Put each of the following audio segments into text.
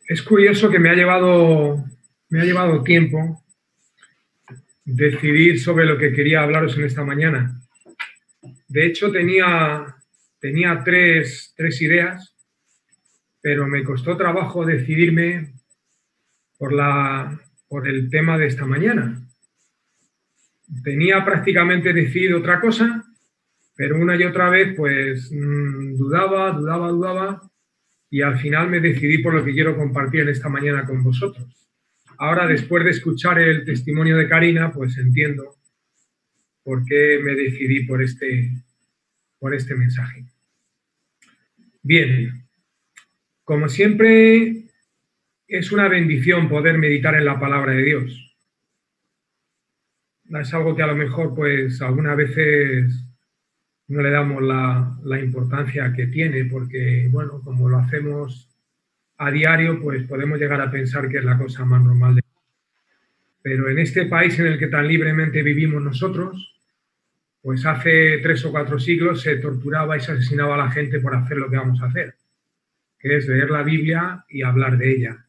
Es curioso que me ha llevado tiempo decidir sobre lo que quería hablaros en esta mañana. De hecho, tenía tres ideas, pero me costó trabajo decidirme por el tema de esta mañana. Tenía prácticamente decidido otra cosa, pero una y otra vez pues dudaba y al final me decidí por lo que quiero compartir en esta mañana con vosotros. Ahora, después de escuchar el testimonio de Karina, pues entiendo por qué me decidí por este mensaje. Bien, como siempre, es una bendición poder meditar en la palabra de Dios. Es algo que a lo mejor, pues, algunas veces no le damos la importancia que tiene, porque, bueno, como lo hacemos a diario, pues podemos llegar a pensar que es la cosa más normal. Pero en este país en el que tan libremente vivimos nosotros, pues hace 3 o 4 siglos se torturaba y se asesinaba a la gente por hacer lo que vamos a hacer, que es leer la Biblia y hablar de ella.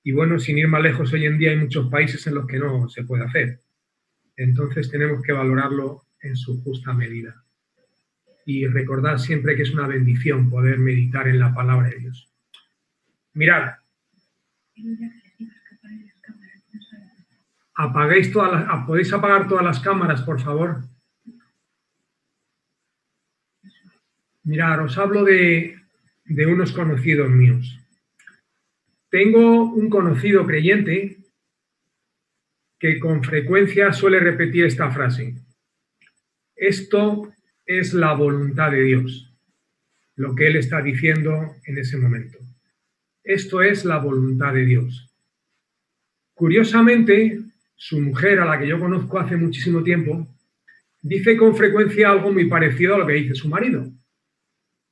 Y bueno, sin ir más lejos, hoy en día hay muchos países en los que no se puede hacer. Entonces tenemos que valorarlo en su justa medida. Y recordar siempre que es una bendición poder meditar en la palabra de Dios. Mirad, ¿podéis apagar todas las cámaras, por favor? Mirad, os hablo de unos conocidos míos. Tengo un conocido creyente que con frecuencia suele repetir esta frase: esto es la voluntad de Dios, lo que él está diciendo en ese momento. Esto es la voluntad de Dios. Curiosamente, su mujer, a la que yo conozco hace muchísimo tiempo, dice con frecuencia algo muy parecido a lo que dice su marido.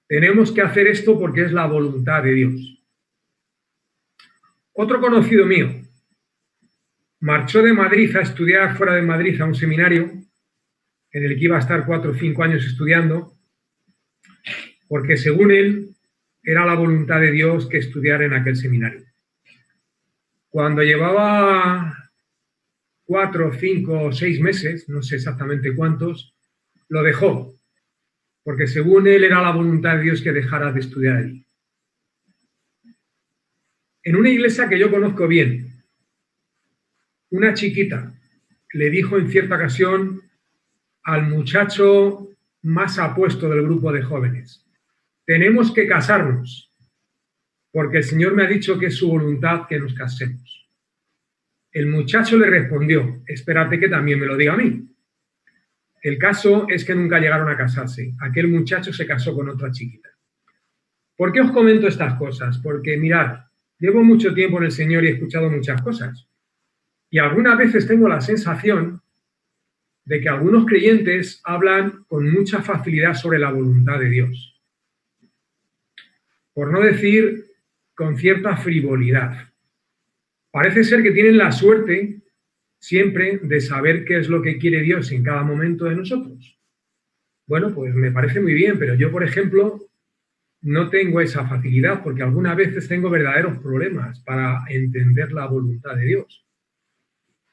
Tenemos que hacer esto porque es la voluntad de Dios. Otro conocido mío marchó de Madrid a estudiar fuera de Madrid a un seminario en el que iba a estar 4 o 5 años estudiando, porque según él era la voluntad de Dios que estudiara en aquel seminario. Cuando llevaba 4, 5 o 6 meses, no sé exactamente cuántos, lo dejó, porque según él era la voluntad de Dios que dejara de estudiar allí. En una iglesia que yo conozco bien, una chiquita le dijo en cierta ocasión al muchacho más apuesto del grupo de jóvenes: tenemos que casarnos, porque el Señor me ha dicho que es su voluntad que nos casemos. El muchacho le respondió: espérate que también me lo diga a mí. El caso es que nunca llegaron a casarse. Aquel muchacho se casó con otra chiquita. ¿Por qué os comento estas cosas? Porque mirad, llevo mucho tiempo en el Señor y he escuchado muchas cosas. Y algunas veces tengo la sensación de que algunos creyentes hablan con mucha facilidad sobre la voluntad de Dios. Por no decir con cierta frivolidad. Parece ser que tienen la suerte siempre de saber qué es lo que quiere Dios en cada momento de nosotros. Bueno, pues me parece muy bien, pero yo, por ejemplo, no tengo esa facilidad porque algunas veces tengo verdaderos problemas para entender la voluntad de Dios.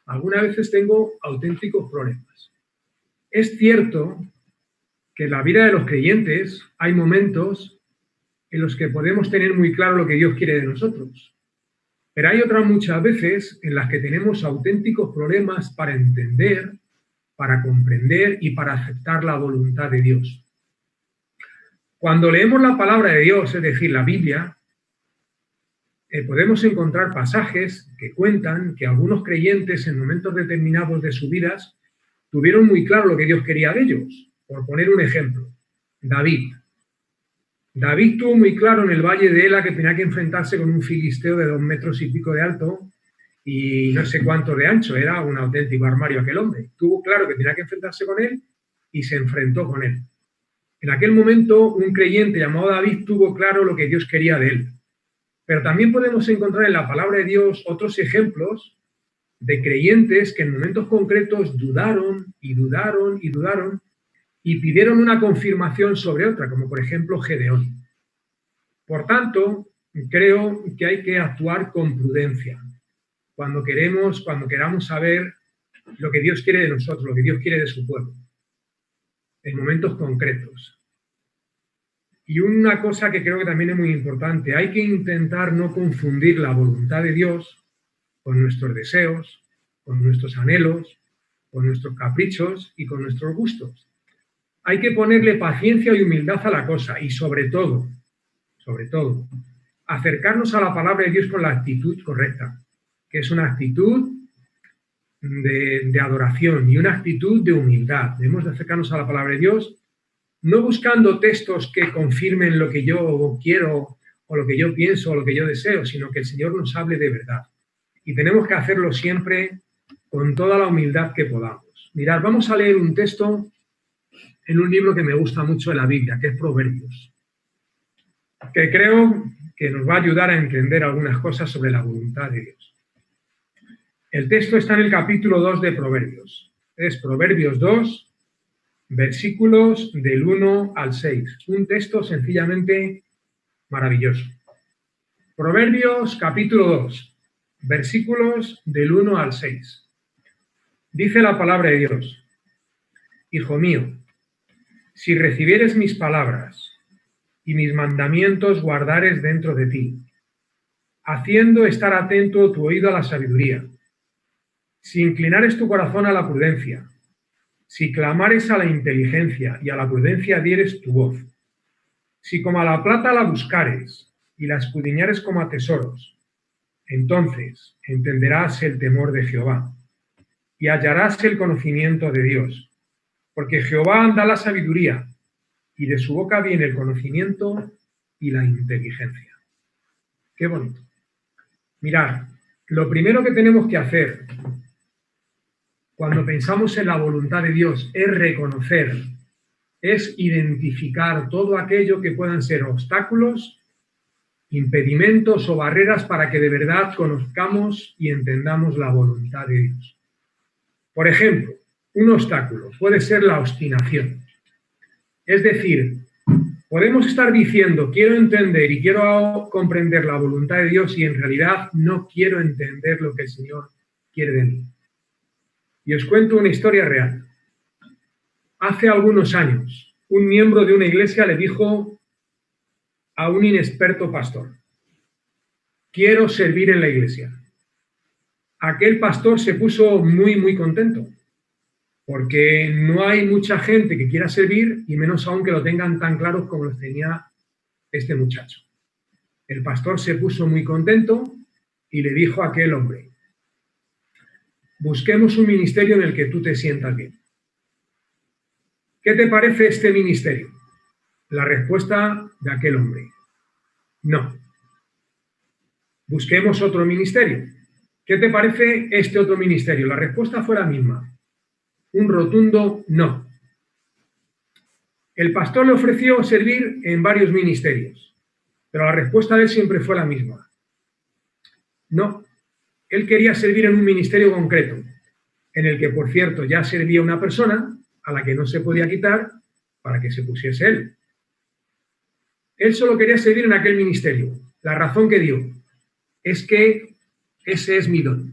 Algunas veces tengo auténticos problemas. Es cierto que en la vida de los creyentes hay momentos en los que podemos tener muy claro lo que Dios quiere de nosotros. Pero hay otras muchas veces en las que tenemos auténticos problemas para entender, para comprender y para aceptar la voluntad de Dios. Cuando leemos la palabra de Dios, es decir, la Biblia, podemos encontrar pasajes que cuentan que algunos creyentes en momentos determinados de sus vidas tuvieron muy claro lo que Dios quería de ellos. Por poner un ejemplo, David. David tuvo muy claro en el valle de Ela que tenía que enfrentarse con un filisteo de 2 metros y pico de alto y no sé cuánto de ancho. Era un auténtico armario aquel hombre. Tuvo claro que tenía que enfrentarse con él y se enfrentó con él. En aquel momento, un creyente llamado David tuvo claro lo que Dios quería de él. Pero también podemos encontrar en la palabra de Dios otros ejemplos de creyentes que en momentos concretos dudaron y pidieron una confirmación sobre otra, como por ejemplo Gedeón. Por tanto, creo que hay que actuar con prudencia cuando queramos saber lo que Dios quiere de nosotros, lo que Dios quiere de su pueblo, en momentos concretos. Y una cosa que creo que también es muy importante, hay que intentar no confundir la voluntad de Dios con nuestros deseos, con nuestros anhelos, con nuestros caprichos y con nuestros gustos. Hay que ponerle paciencia y humildad a la cosa y sobre todo, acercarnos a la palabra de Dios con la actitud correcta, que es una actitud de adoración y una actitud de humildad. Debemos de acercarnos a la palabra de Dios no buscando textos que confirmen lo que yo quiero o lo que yo pienso o lo que yo deseo, sino que el Señor nos hable de verdad. Y tenemos que hacerlo siempre con toda la humildad que podamos. Mirad, vamos a leer un texto en un libro que me gusta mucho de la Biblia, que es Proverbios, que creo que nos va a ayudar a entender algunas cosas sobre la voluntad de Dios. El texto está en el capítulo 2 de Proverbios. Es Proverbios 2, versículos del 1 al 6. Un texto sencillamente maravilloso. Proverbios capítulo 2, versículos del 1 al 6. Dice la palabra de Dios: Hijo mío, si recibieres mis palabras y mis mandamientos guardares dentro de ti, haciendo estar atento tu oído a la sabiduría, si inclinares tu corazón a la prudencia, si clamares a la inteligencia y a la prudencia dieres tu voz, si como a la plata la buscares y la escudriñares como a tesoros, entonces entenderás el temor de Jehová y hallarás el conocimiento de Dios, porque Jehová da la sabiduría y de su boca viene el conocimiento y la inteligencia. Qué bonito. Mirad, lo primero que tenemos que hacer cuando pensamos en la voluntad de Dios es reconocer, es identificar todo aquello que puedan ser obstáculos, impedimentos o barreras para que de verdad conozcamos y entendamos la voluntad de Dios. Por ejemplo, un obstáculo puede ser la obstinación. Es decir, podemos estar diciendo quiero entender y quiero comprender la voluntad de Dios y en realidad no quiero entender lo que el Señor quiere de mí. Y os cuento una historia real. Hace algunos años, un miembro de una iglesia le dijo a un inexperto pastor: quiero servir en la iglesia. Aquel pastor se puso muy contento, porque no hay mucha gente que quiera servir y menos aún que lo tengan tan claros como lo tenía este muchacho. El pastor se puso muy contento y le dijo a aquel hombre: busquemos un ministerio en el que tú te sientas bien. ¿Qué te parece este ministerio? La respuesta de aquel hombre: no. Busquemos otro ministerio. ¿Qué te parece este otro ministerio? La respuesta fue la misma. Un rotundo no. El pastor le ofreció servir en varios ministerios, pero la respuesta de él siempre fue la misma. No. Él quería servir en un ministerio concreto, en el que, por cierto, ya servía una persona a la que no se podía quitar para que se pusiese él. Él solo quería servir en aquel ministerio. La razón que dio es que ese es mi don.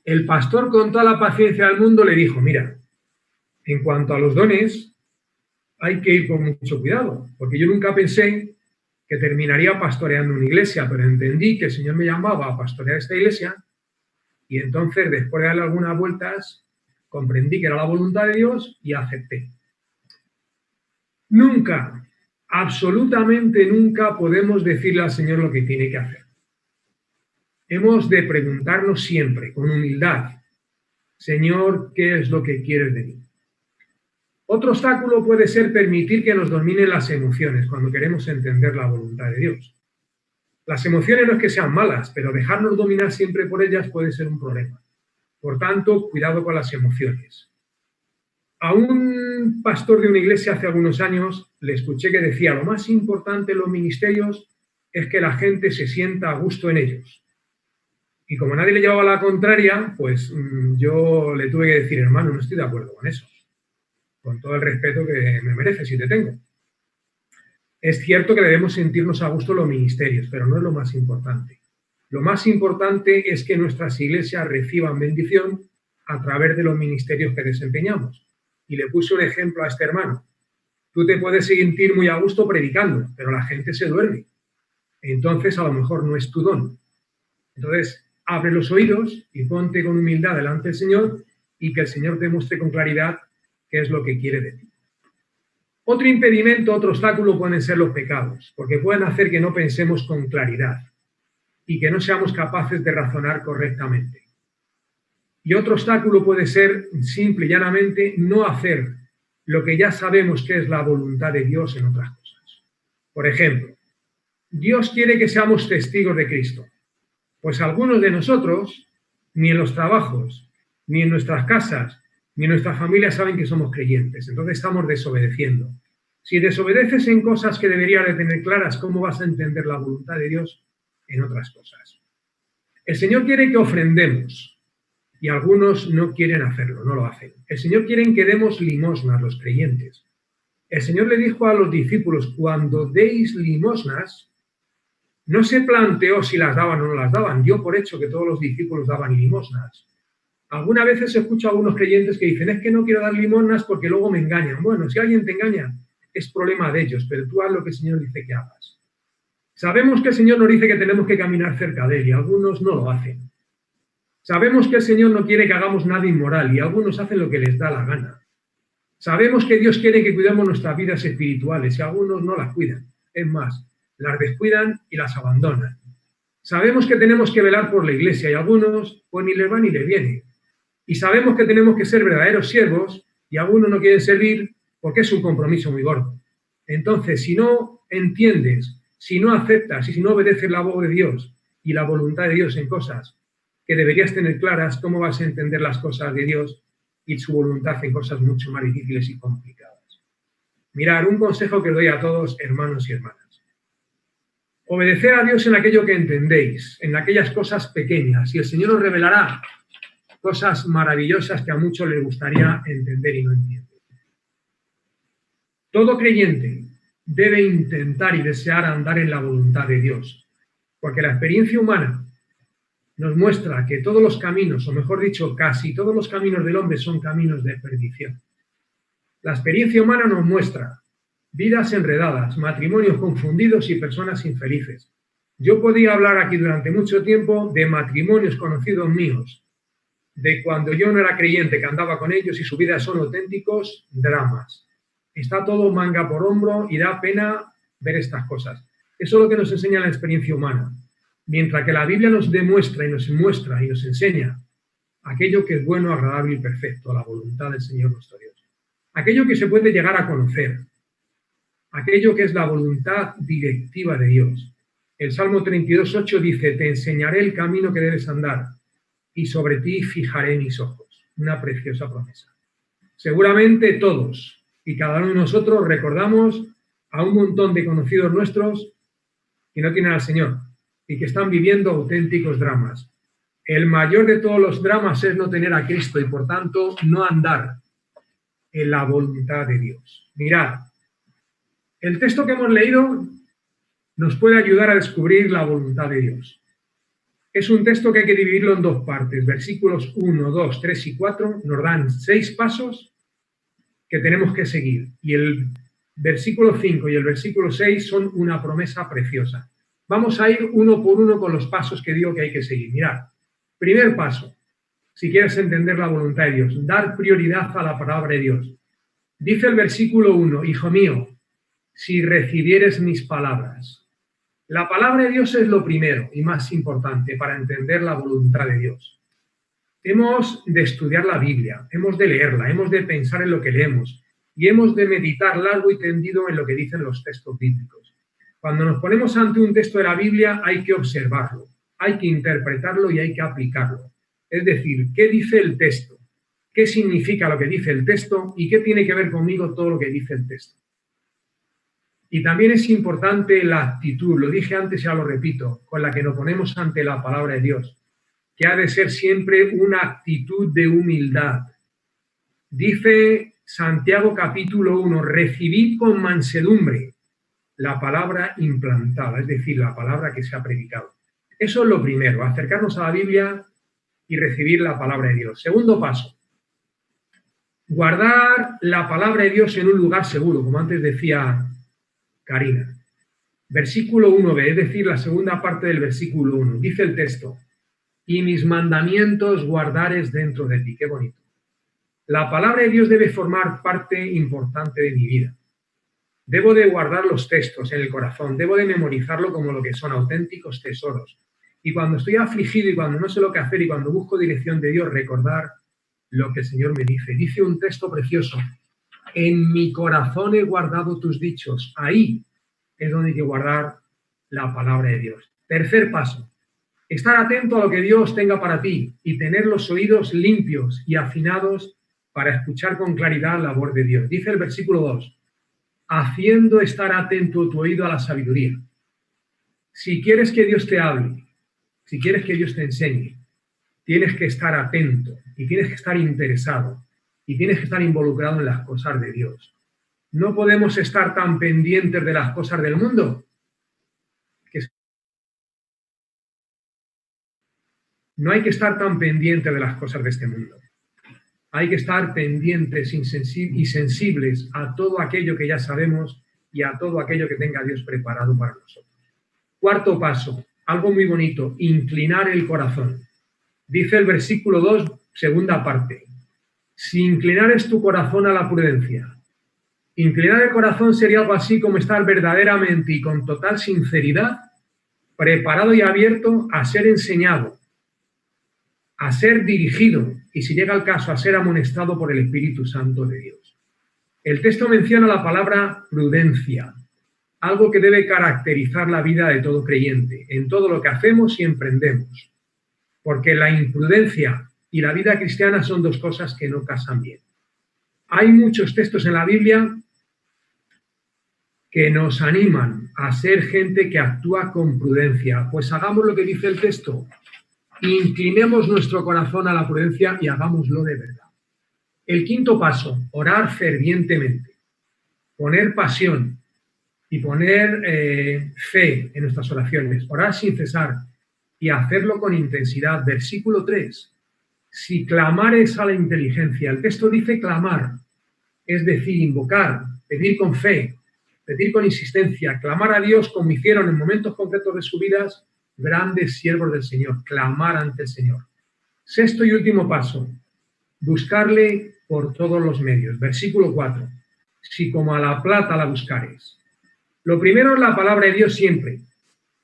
El pastor, con toda la paciencia del mundo, le dijo: mira, en cuanto a los dones, hay que ir con mucho cuidado, porque yo nunca pensé que terminaría pastoreando una iglesia, pero entendí que el Señor me llamaba a pastorear esta iglesia y entonces, después de darle algunas vueltas, comprendí que era la voluntad de Dios y acepté. Nunca, absolutamente nunca podemos decirle al Señor lo que tiene que hacer. Hemos de preguntarnos siempre, con humildad: Señor, ¿qué es lo que quieres de mí? Otro obstáculo puede ser permitir que nos dominen las emociones cuando queremos entender la voluntad de Dios. Las emociones no es que sean malas, pero dejarnos dominar siempre por ellas puede ser un problema. Por tanto, cuidado con las emociones. A un pastor de una iglesia hace algunos años le escuché que decía: lo más importante en los ministerios es que la gente se sienta a gusto en ellos. Y como nadie le llevaba la contraria, pues yo le tuve que decir: hermano, no estoy de acuerdo con eso, con todo el respeto que me mereces y te tengo. Es cierto que debemos sentirnos a gusto en los ministerios, pero no es lo más importante. Lo más importante es que nuestras iglesias reciban bendición a través de los ministerios que desempeñamos. Y le puse un ejemplo a este hermano. Tú te puedes sentir muy a gusto predicando, pero la gente se duerme. Entonces, a lo mejor no es tu don. Entonces, abre los oídos y ponte con humildad delante del Señor y que el Señor te muestre con claridad qué es lo que quiere de ti. Otro impedimento, otro obstáculo pueden ser los pecados, porque pueden hacer que no pensemos con claridad y que no seamos capaces de razonar correctamente. Y otro obstáculo puede ser, simple y llanamente, no hacer lo que ya sabemos que es la voluntad de Dios en otras cosas. Por ejemplo, Dios quiere que seamos testigos de Cristo. Pues algunos de nosotros, ni en los trabajos, ni en nuestras casas, ni en nuestra familia saben que somos creyentes. Entonces estamos desobedeciendo. Si desobedeces en cosas que deberías de tener claras, ¿cómo vas a entender la voluntad de Dios en otras cosas? El Señor quiere que ofrendemos y algunos no quieren hacerlo, no lo hacen. El Señor quiere que demos limosnas los creyentes. El Señor le dijo a los discípulos, cuando deis limosnas, no se planteó si las daban o no las daban. Dio por hecho que todos los discípulos daban limosnas. Algunas veces se escucha a algunos creyentes que dicen, es que no quiero dar limosnas porque luego me engañan. Bueno, si alguien te engaña, es problema de ellos, pero tú haz lo que el Señor dice que hagas. Sabemos que el Señor nos dice que tenemos que caminar cerca de Él y algunos no lo hacen. Sabemos que el Señor no quiere que hagamos nada inmoral y algunos hacen lo que les da la gana. Sabemos que Dios quiere que cuidemos nuestras vidas espirituales y algunos no las cuidan. Es más, las descuidan y las abandonan. Sabemos que tenemos que velar por la iglesia y algunos pues ni les va ni les viene. Y sabemos que tenemos que ser verdaderos siervos y algunos no quieren servir porque es un compromiso muy gordo. Entonces, si no entiendes, si no aceptas y si no obedeces la voz de Dios y la voluntad de Dios en cosas que deberías tener claras, ¿cómo vas a entender las cosas de Dios y su voluntad en cosas mucho más difíciles y complicadas? Mirad, un consejo que doy a todos, hermanos y hermanas. Obedecer a Dios en aquello que entendéis, en aquellas cosas pequeñas, y el Señor os revelará cosas maravillosas que a muchos les gustaría entender y no entienden. Todo creyente debe intentar y desear andar en la voluntad de Dios, porque la experiencia humana nos muestra que todos los caminos, o mejor dicho, casi todos los caminos del hombre son caminos de perdición. La experiencia humana nos muestra vidas enredadas, matrimonios confundidos y personas infelices. Yo podía hablar aquí durante mucho tiempo de matrimonios conocidos míos, de cuando yo no era creyente, que andaba con ellos y su vida son auténticos dramas. Está todo manga por hombro y da pena ver estas cosas. Eso es lo que nos enseña la experiencia humana. Mientras que la Biblia nos demuestra y nos muestra y nos enseña aquello que es bueno, agradable y perfecto, la voluntad del Señor nuestro Dios. Aquello que se puede llegar a conocer, aquello que es la voluntad directiva de Dios. El Salmo 32:8 dice, te enseñaré el camino que debes andar y sobre ti fijaré mis ojos. Una preciosa promesa. Seguramente todos y cada uno de nosotros recordamos a un montón de conocidos nuestros que no tienen al Señor y que están viviendo auténticos dramas. El mayor de todos los dramas es no tener a Cristo y, por tanto, no andar en la voluntad de Dios. Mirad, el texto que hemos leído nos puede ayudar a descubrir la voluntad de Dios. Es un texto que hay que dividirlo en dos partes. Versículos 1, 2, 3 y 4 nos dan 6 pasos que tenemos que seguir. Y el versículo 5 y el versículo 6 son una promesa preciosa. Vamos a ir uno por uno con los pasos que digo que hay que seguir. Mirad, primer paso, si quieres entender la voluntad de Dios, dar prioridad a la palabra de Dios. Dice el versículo 1, hijo mío, si recibieres mis palabras. La palabra de Dios es lo primero y más importante para entender la voluntad de Dios. Hemos de estudiar la Biblia, hemos de leerla, hemos de pensar en lo que leemos y hemos de meditar largo y tendido en lo que dicen los textos bíblicos. Cuando nos ponemos ante un texto de la Biblia hay que observarlo, hay que interpretarlo y hay que aplicarlo. Es decir, ¿qué dice el texto? ¿Qué significa lo que dice el texto? ¿Y qué tiene que ver conmigo todo lo que dice el texto? Y también es importante la actitud, lo dije antes y ya lo repito, con la que nos ponemos ante la palabra de Dios, que ha de ser siempre una actitud de humildad. Dice Santiago capítulo 1, recibid con mansedumbre la palabra implantada, es decir, la palabra que se ha predicado. Eso es lo primero, acercarnos a la Biblia y recibir la palabra de Dios. Segundo paso, guardar la palabra de Dios en un lugar seguro, como antes decía Karina. Versículo 1b, es decir, la segunda parte del versículo 1. Dice el texto, y mis mandamientos guardares dentro de ti. Qué bonito. La palabra de Dios debe formar parte importante de mi vida. Debo de guardar los textos en el corazón, debo de memorizarlo como lo que son auténticos tesoros. Y cuando estoy afligido y cuando no sé lo que hacer y cuando busco dirección de Dios, recordar lo que el Señor me dice. Dice un texto precioso, en mi corazón he guardado tus dichos. Ahí es donde hay que guardar la palabra de Dios. Tercer paso, estar atento a lo que Dios tenga para ti y tener los oídos limpios y afinados para escuchar con claridad la voz de Dios. Dice el versículo 2, haciendo estar atento tu oído a la sabiduría. Si quieres que Dios te hable, si quieres que Dios te enseñe, tienes que estar atento y tienes que estar interesado y tienes que estar involucrado en las cosas de Dios. No podemos estar tan pendientes de las cosas del mundo. No hay que estar tan pendientes de las cosas de este mundo. Hay que estar pendientes y sensibles a todo aquello que ya sabemos y a todo aquello que tenga Dios preparado para nosotros. Cuarto paso, algo muy bonito, inclinar el corazón. Dice el versículo 2, segunda parte. Si inclinares tu corazón a la prudencia. Inclinar el corazón sería algo así como estar verdaderamente y con total sinceridad preparado y abierto a ser enseñado, a ser dirigido y, si llega el caso, a ser amonestado por el Espíritu Santo de Dios. El texto menciona la palabra prudencia, algo que debe caracterizar la vida de todo creyente, en todo lo que hacemos y emprendemos, porque la imprudencia y la vida cristiana son dos cosas que no casan bien. Hay muchos textos en la Biblia que nos animan a ser gente que actúa con prudencia. Pues hagamos lo que dice el texto. Inclinemos nuestro corazón a la prudencia y hagámoslo de verdad. El quinto paso, orar fervientemente, poner pasión y poner fe en nuestras oraciones, orar sin cesar y hacerlo con intensidad. Versículo 3, si clamares a la inteligencia, el texto dice clamar, es decir, invocar, pedir con fe, pedir con insistencia, clamar a Dios como hicieron en momentos concretos de sus vidas grandes siervos del Señor, clamar ante el Señor. Sexto y último paso, buscarle por todos los medios. Versículo 4, si como a la plata la buscares. Lo primero es la palabra de Dios siempre,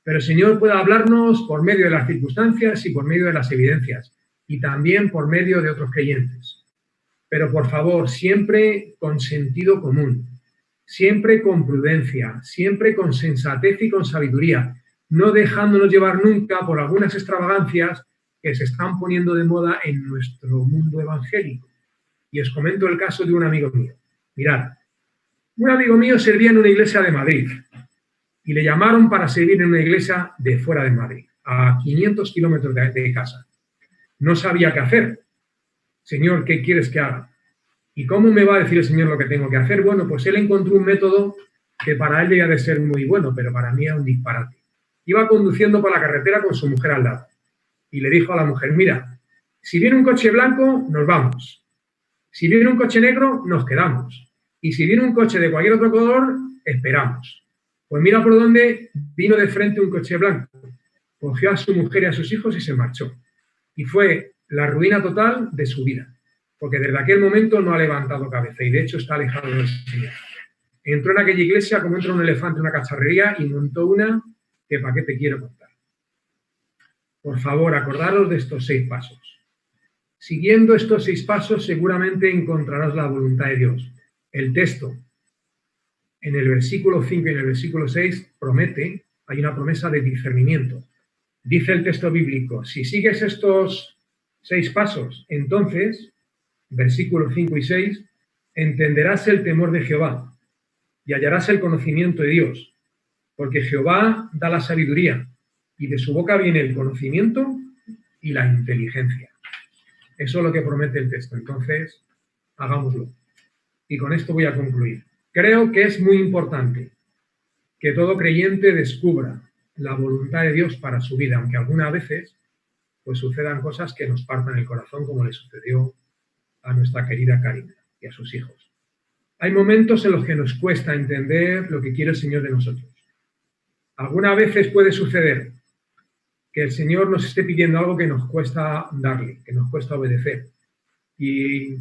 pero el Señor puede hablarnos por medio de las circunstancias y por medio de las evidencias, y también por medio de otros creyentes. Pero por favor, siempre con sentido común, siempre con prudencia, siempre con sensatez y con sabiduría, no dejándonos llevar nunca por algunas extravagancias que se están poniendo de moda en nuestro mundo evangélico. Y os comento el caso de un amigo mío. Mirad, un amigo mío servía en una iglesia de Madrid y le llamaron para servir en una iglesia de fuera de Madrid, a 500 kilómetros de casa. No sabía qué hacer. Señor, ¿qué quieres que haga? ¿Y cómo me va a decir el Señor lo que tengo que hacer? Bueno, pues él encontró un método que para él debía de ser muy bueno, pero para mí era un disparate. Iba conduciendo por la carretera con su mujer al lado y le dijo a la mujer, mira, si viene un coche blanco, nos vamos. Si viene un coche negro, nos quedamos. Y si viene un coche de cualquier otro color, esperamos. Pues mira por dónde vino de frente un coche blanco. Cogió a su mujer y a sus hijos y se marchó. Y fue la ruina total de su vida, porque desde aquel momento no ha levantado cabeza y de hecho está alejado del Señor. Entró en aquella iglesia como entra un elefante en una cacharrería y montó una que para qué te quiero contar. Por favor, acordaros de estos 6 pasos. Siguiendo estos 6 pasos seguramente encontrarás la voluntad de Dios. El texto en el versículo 5 y en el versículo 6 promete, hay una promesa de discernimiento. Dice el texto bíblico, si sigues estos 6 pasos, entonces, versículos 5 y 6, entenderás el temor de Jehová y hallarás el conocimiento de Dios, porque Jehová da la sabiduría y de su boca viene el conocimiento y la inteligencia. Eso es lo que promete el texto. Entonces, hagámoslo. Y con esto voy a concluir. Creo que es muy importante que todo creyente descubra la voluntad de Dios para su vida, aunque algunas veces pues sucedan cosas que nos partan el corazón, como le sucedió a nuestra querida Karina y a sus hijos. Hay momentos en los que nos cuesta entender lo que quiere el Señor de nosotros. Algunas veces puede suceder que el Señor nos esté pidiendo algo que nos cuesta darle, que nos cuesta obedecer. Y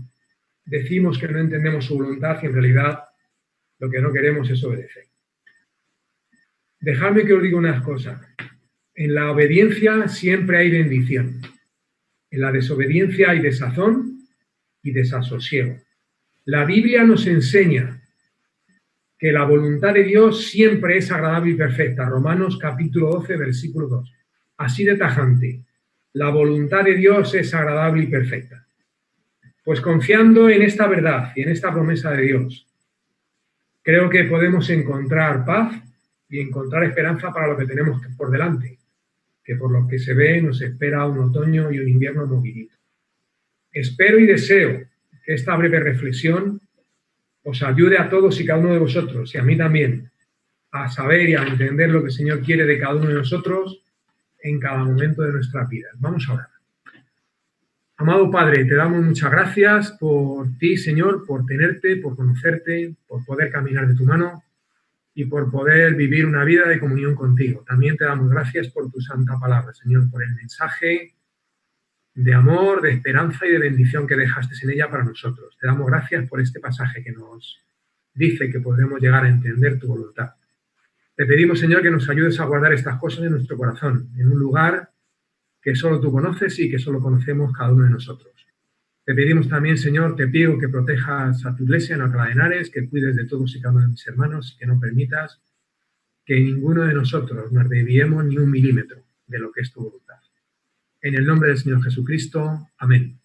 decimos que no entendemos su voluntad y en realidad lo que no queremos es obedecer. Dejadme que os diga unas cosas. En la obediencia siempre hay bendición. En la desobediencia hay desazón y desasosiego. La Biblia nos enseña que la voluntad de Dios siempre es agradable y perfecta. Romanos capítulo 12, versículo 2. Así de tajante. La voluntad de Dios es agradable y perfecta. Pues confiando en esta verdad y en esta promesa de Dios, creo que podemos encontrar paz y encontrar esperanza para lo que tenemos por delante, que por lo que se ve nos espera un otoño y un invierno movidito. Espero y deseo que esta breve reflexión os ayude a todos y cada uno de vosotros, y a mí también, a saber y a entender lo que el Señor quiere de cada uno de nosotros en cada momento de nuestra vida. Vamos a orar. Amado Padre, te damos muchas gracias por ti, Señor, por tenerte, por conocerte, por poder caminar de tu mano y por poder vivir una vida de comunión contigo. También te damos gracias por tu santa palabra, Señor, por el mensaje de amor, de esperanza y de bendición que dejaste en ella para nosotros. Te damos gracias por este pasaje que nos dice que podemos llegar a entender tu voluntad. Te pedimos, Señor, que nos ayudes a guardar estas cosas en nuestro corazón, en un lugar que solo tú conoces y que solo conocemos cada uno de nosotros. Te pedimos también, Señor, te pido que protejas a tu iglesia en Alcalá de Henares, que cuides de todos y cada uno de mis hermanos, que no permitas que ninguno de nosotros nos desviemos ni un milímetro de lo que es tu voluntad. En el nombre del Señor Jesucristo. Amén.